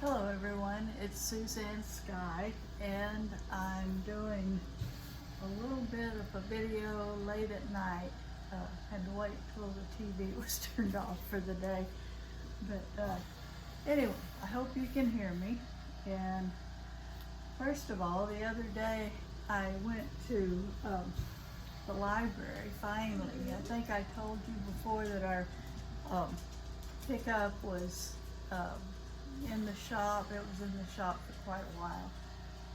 Hello everyone, it's Suzanne Sky, and I'm doing a little bit of a video late at night. Had to wait till the TV was turned off for the day. But anyway, I hope you can hear me. And first of all, the other day I went to the library finally. I think I told you before that our pickup was in the shop. It was in the shop for quite a while,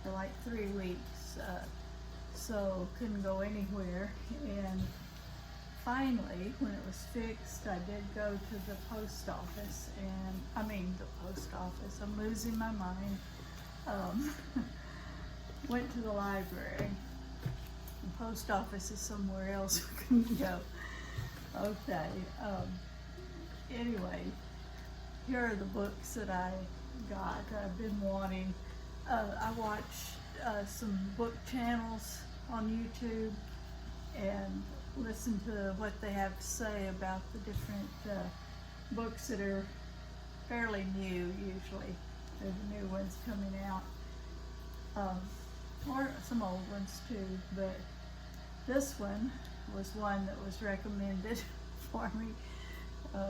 for like 3 weeks, so couldn't go anywhere. And finally, when it was fixed, I did go to the post office, and I'm losing my mind. Went to the library. The post office is somewhere else we couldn't go. Okay, anyway, here are the books that I got, that I've been wanting. I watch some book channels on YouTube and listen to what they have to say about the different books that are fairly new usually. There's new ones coming out, or some old ones too, but this one was one that was recommended for me.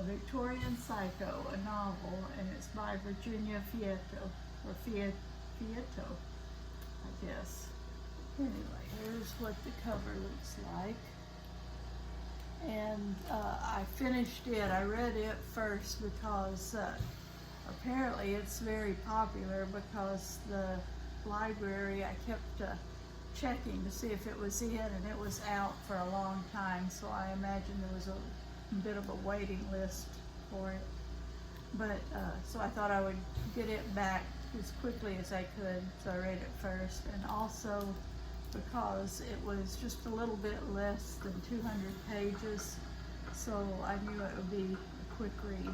Victorian Psycho, a novel, and it's by Virginia Fieto, or Fieto, I guess. Anyway, here's what the cover looks like. And I finished it. I read it first because apparently it's very popular, because the library, I kept checking to see if it was in, and it was out for a long time, so I imagine there was a bit of a waiting list for it. But so I thought I would get it back as quickly as I could, so I read it first. And also because it was just a little bit less than 200 pages, so I knew it would be a quick read.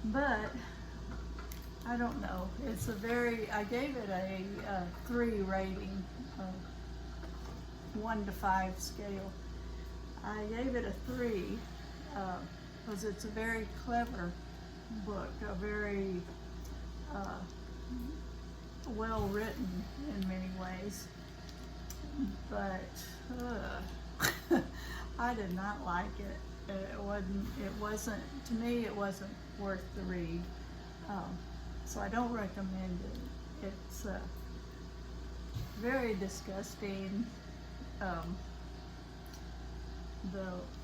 But I don't know, it's I gave it a 3 rating, 1 to 5 scale. I gave it a 3 because it's a very clever book, a very well written in many ways, but I did not like it. It wasn't, to me, it wasn't worth the read. So I don't recommend it. It's very disgusting.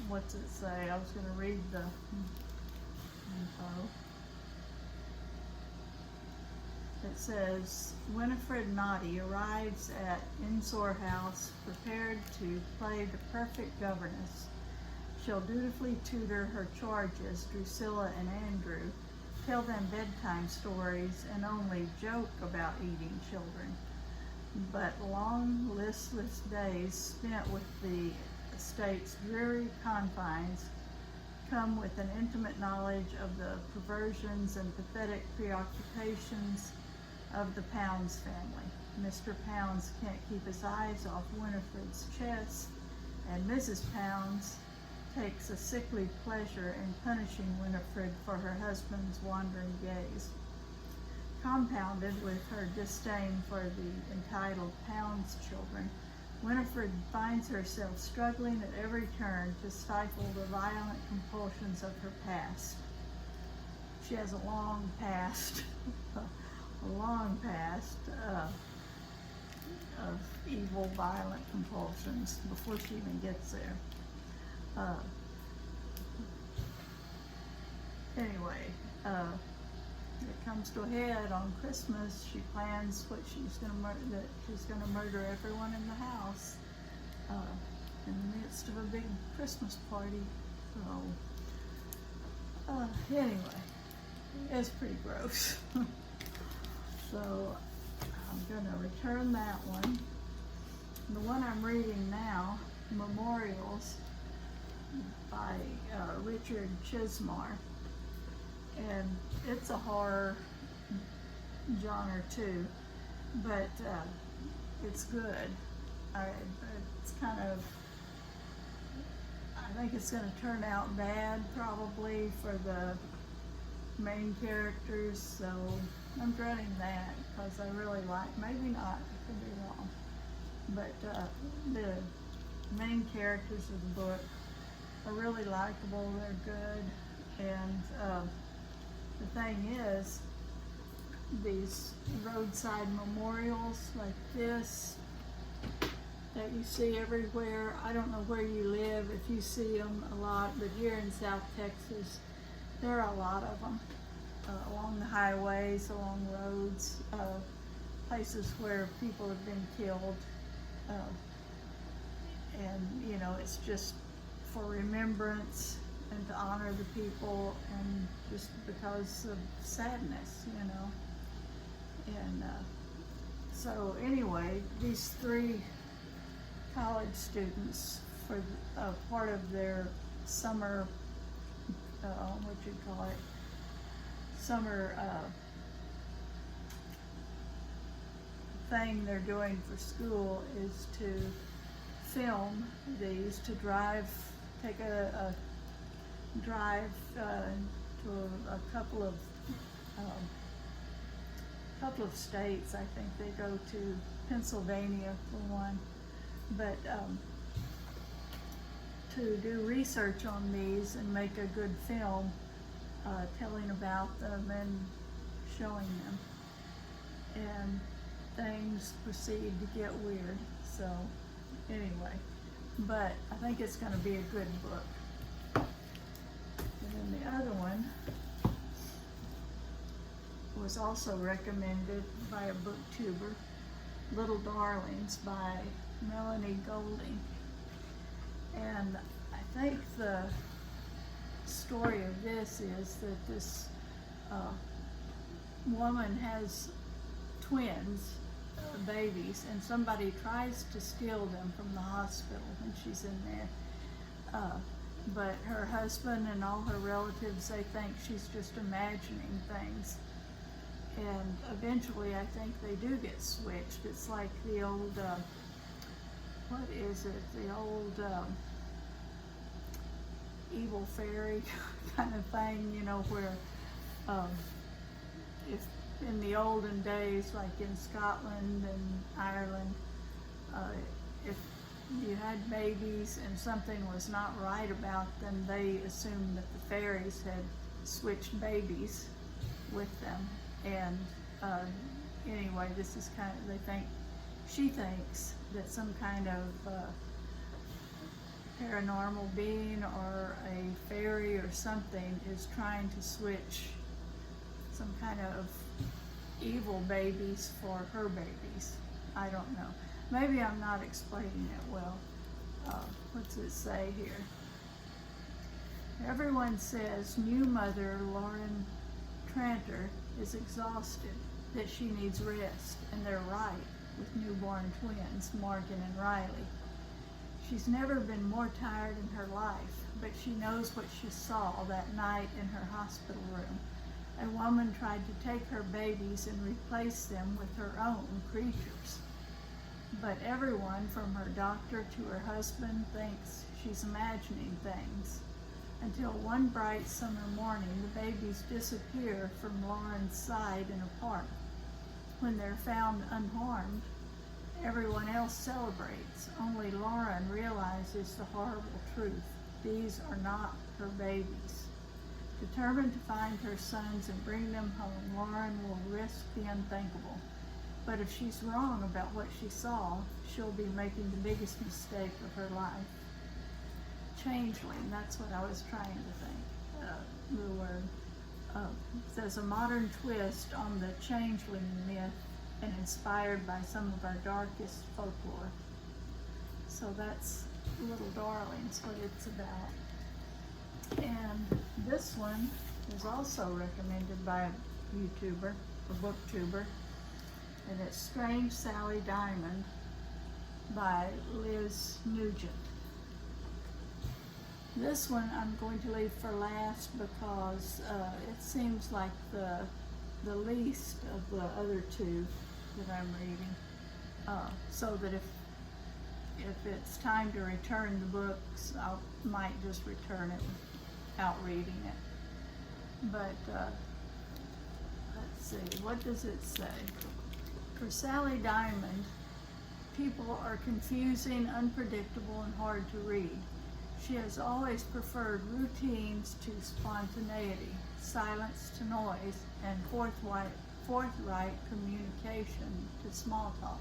What's it say? I was going to read the info. It says, Winifred Naughty arrives at Ensor House prepared to play the perfect governess. She'll dutifully tutor her charges, Drusilla and Andrew, tell them bedtime stories, and only joke about eating children. But long, listless days spent with the estate's dreary confines come with an intimate knowledge of the perversions and pathetic preoccupations of the Pounds family. Mr. Pounds can't keep his eyes off Winifred's chess, and Mrs. Pounds takes a sickly pleasure in punishing Winifred for her husband's wandering gaze. Compounded with her disdain for the entitled Pounds children, Winifred finds herself struggling at every turn to stifle the violent compulsions of her past. She has a long past, of evil, violent compulsions before she even gets there. Anyway, it comes to a head on Christmas. She plans that she's going to murder everyone in the house in the midst of a big Christmas party. So anyway, it's pretty gross. So I'm going to return that one. The one I'm reading now, Memorials by Richard Skidmore, and it's a horror genre too, but it's good. It's kind of, I think it's going to turn out bad probably for the main characters, so I'm dreading that because I really like, maybe not, I could be wrong, but the main characters of the book are really likable, they're good, and the thing is, these roadside memorials like this that you see everywhere, I don't know where you live, if you see them a lot, but here in South Texas, there are a lot of them along the highways, along roads, places where people have been killed, and you know, it's just for remembrance and to honor the people, and just because of sadness, you know. And so anyway, these three college students, for part of their summer, what you call it, summer thing they're doing for school is to film these, to take a drive to a couple of states. I think they go to Pennsylvania for one, but to do research on these and make a good film telling about them and showing them. And things proceed to get weird, so anyway, but I think it's going to be a good book. And then the other one was also recommended by a booktuber, Little Darlings by Melanie Golding. And I think the story of this is that this woman has twins, babies, and somebody tries to steal them from the hospital when she's in there. But her husband and all her relatives, they think she's just imagining things. And eventually I think they do get switched. It's like the old, what is it? The old evil fairy kind of thing, you know, where if in the olden days, like in Scotland and Ireland, if you had babies and something was not right about them, they assumed that the fairies had switched babies with them. And anyway, this is kind of, she thinks that some kind of paranormal being or a fairy or something is trying to switch some kind of evil babies for her babies. I don't know. Maybe I'm not explaining it well. What's it say here? Everyone says new mother Lauren Tranter is exhausted, that she needs rest, and they're right with newborn twins, Morgan and Riley. She's never been more tired in her life, but she knows what she saw that night in her hospital room. A woman tried to take her babies and replace them with her own creatures. But everyone, from her doctor to her husband, thinks she's imagining things. Until one bright summer morning, the babies disappear from Lauren's side in a park. When they're found unharmed, everyone else celebrates. Only Lauren realizes the horrible truth. These are not her babies. Determined to find her sons and bring them home, Lauren will risk the unthinkable. But if she's wrong about what she saw, she'll be making the biggest mistake of her life. Changeling, that's what I was trying to think, the word. It says a modern twist on the changeling myth and inspired by some of our darkest folklore. So that's Little Darlings, what it's about. And this one is also recommended by a YouTuber, a booktuber, and it's Strange Sally Diamond by Liz Nugent. This one I'm going to leave for last because it seems like the least of the other two that I'm reading. So that if it's time to return the books, I might just return it without reading it. But let's see, what does it say? For Sally Diamond, people are confusing, unpredictable, and hard to read. She has always preferred routines to spontaneity, silence to noise, and forthright communication to small talk.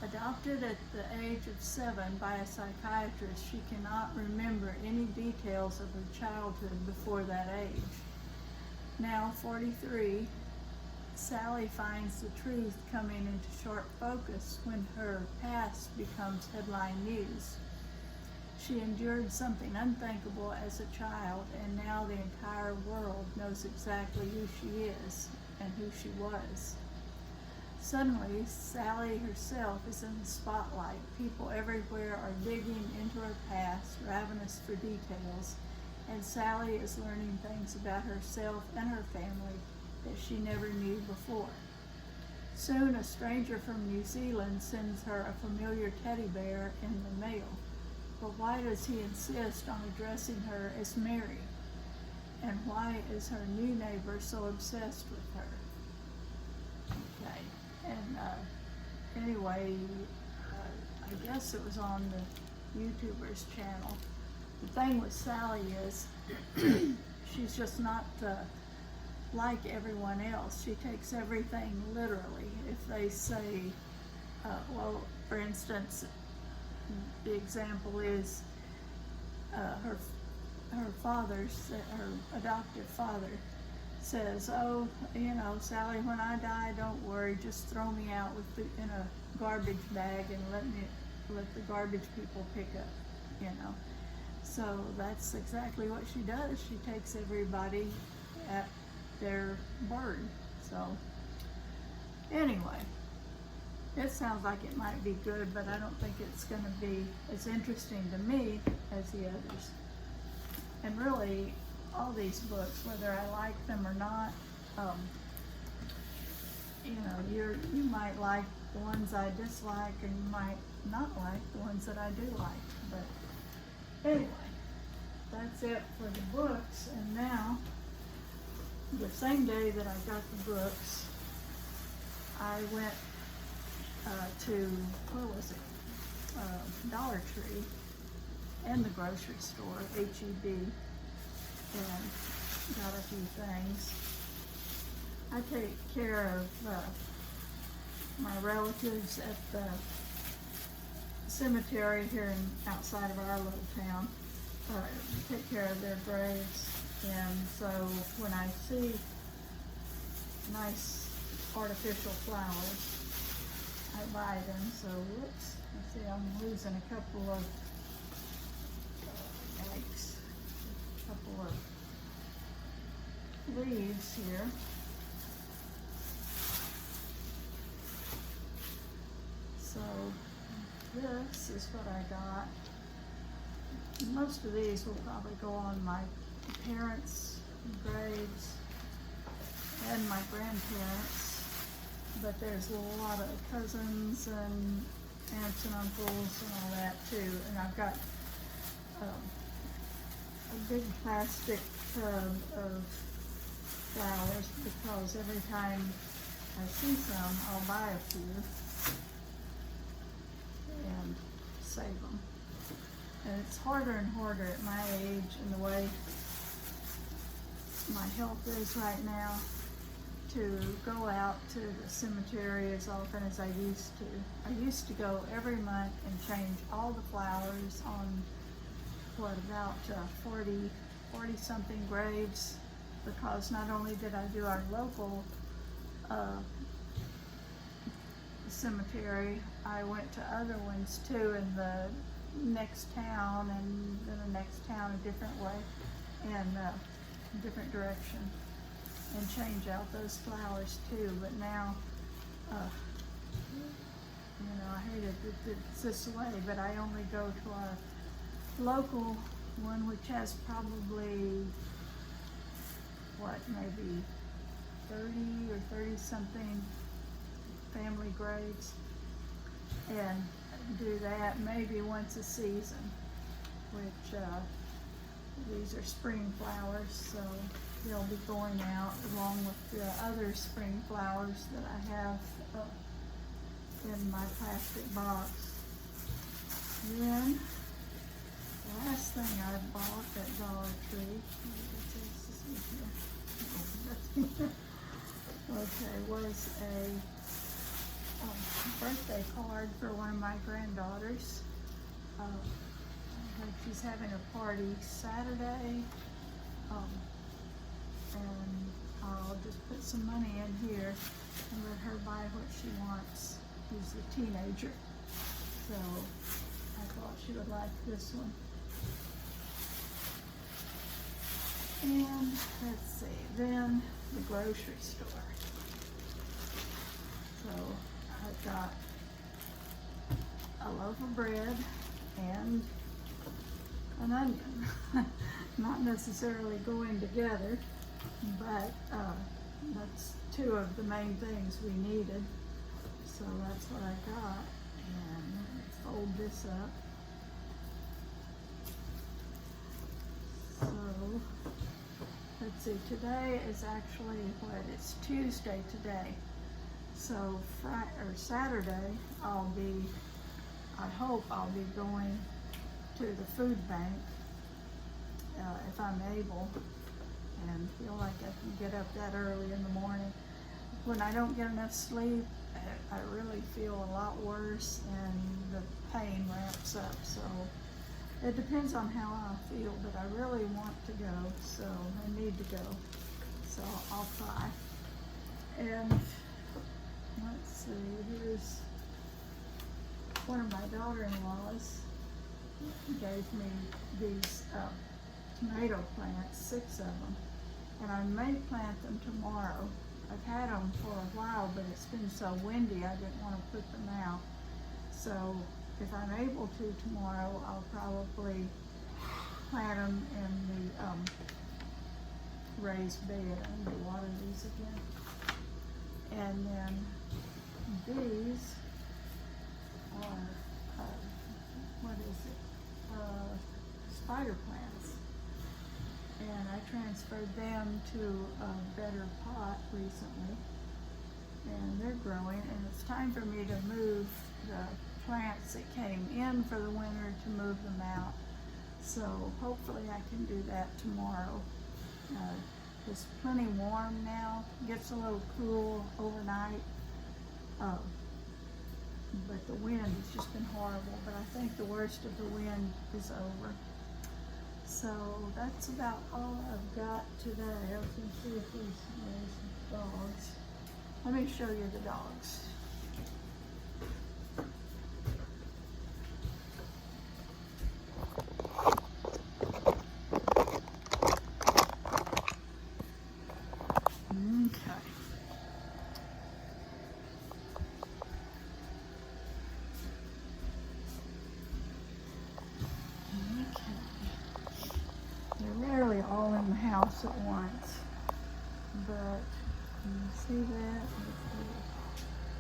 Adopted at the age of 7 by a psychiatrist, she cannot remember any details of her childhood before that age. Now 43, Sally finds the truth coming into sharp focus when her past becomes headline news. She endured something unthinkable as a child, and now the entire world knows exactly who she is and who she was. Suddenly, Sally herself is in the spotlight. People everywhere are digging into her past, ravenous for details, and Sally is learning things about herself and her family that she never knew before. Soon, a stranger from New Zealand sends her a familiar teddy bear in the mail. But why does he insist on addressing her as Mary? And why is her new neighbor so obsessed with her? Okay, and anyway, I guess it was on the YouTuber's channel. The thing with Sally is she's just not like everyone else. She takes everything literally. If they say, well, for instance, the example is her adoptive father says, oh, you know, Sally, when I die, don't worry, just throw me out in a garbage bag and let the garbage people pick up, you know. So that's exactly what she does. She takes everybody at their word. So anyway, it sounds like it might be good, but I don't think it's going to be as interesting to me as the others. And really, all these books, whether I like them or not, you know, you might like the ones I dislike, and you might not like the ones that I do like. But anyway, that's it for the books. And now, the same day that I got the books, I went to, where was it? Dollar Tree and the grocery store, H-E-B, and got a few things. I take care of my relatives at the cemetery here outside of our little town. Take care of their graves, and so when I see nice artificial flowers, I buy them. So whoops, let's see, I'm losing a couple of yikes, a couple of leaves here. So this is what I got. Most of these will probably go on my parents' graves and my grandparents, but there's a lot of cousins and aunts and uncles and all that too. And I've got a big plastic tub of flowers, because every time I see some, I'll buy a few and save them. And it's harder and harder at my age and the way my health is right now to go out to the cemetery as often as I used to. I used to go every month and change all the flowers on, about 40 something graves, because not only did I do our local cemetery, I went to other ones too in the next town, and then the next town a different way, and different direction, and change out those flowers too. But now, you know, I hate it that it's this way, but I only go to our local one, which has probably, maybe 30 or 30 something family graves, and do that maybe once a season, which these are spring flowers, so they'll be going out along with the other spring flowers that I have in my plastic box. Then, the last thing I bought at Dollar Tree, okay, was a birthday card for one of my granddaughters. She's having a party Saturday, and I'll just put some money in here and let her buy what she wants. She's a teenager, so I thought she would like this one. And let's see, then the grocery store. So I've got a loaf of bread and an onion. Not necessarily going together, but that's two of the main things we needed. So that's what I got. And let's fold this up. So let's see, today is actually what? It's Tuesday today. So Saturday, I hope I'll be going to the food bank if I'm able, and feel like I can get up that early in the morning. When I don't get enough sleep, I really feel a lot worse and the pain ramps up. So it depends on how I feel, but I really want to go, so I need to go. So I'll try. And let's see, here's one of my daughter-in-laws gave me these tomato plants, 6 of them, and I may plant them tomorrow. I've had them for a while, but it's been so windy I didn't want to put them out. So if I'm able to tomorrow, I'll probably plant them in the raised bed. I need to water these again. And then these are, what is it? Spider plants. And I transferred them to a better pot recently. And they're growing, and it's time for me to move the plants that came in for the winter, to move them out. So hopefully I can do that tomorrow. It's plenty warm now, gets a little cool overnight, but the wind has just been horrible, but I think the worst of the wind is over. So that's about all I've got today. I was going to see if there's some dogs. Let me show you the dogs. All in the house at once, but you see that?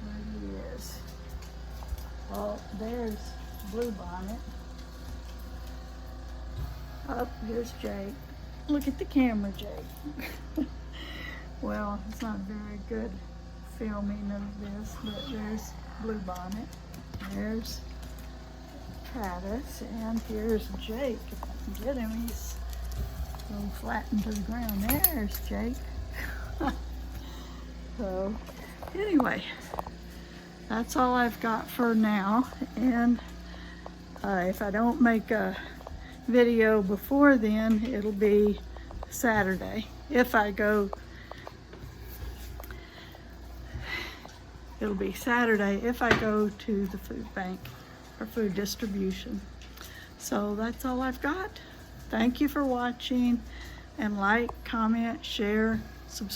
Where he is. Well, there's Bluebonnet. Oh, here's Jake. Look at the camera, Jake. Well, it's not very good filming of this, but there's Bluebonnet. There's Travis, and here's Jake. If I can get him, he's flattened to the ground. There's Jake. So anyway, that's all I've got for now, and if I don't make a video before then, it'll be Saturday. If I go, it'll be Saturday if I go to the food bank for food distribution. So that's all I've got. Thank you for watching, and like, comment, share,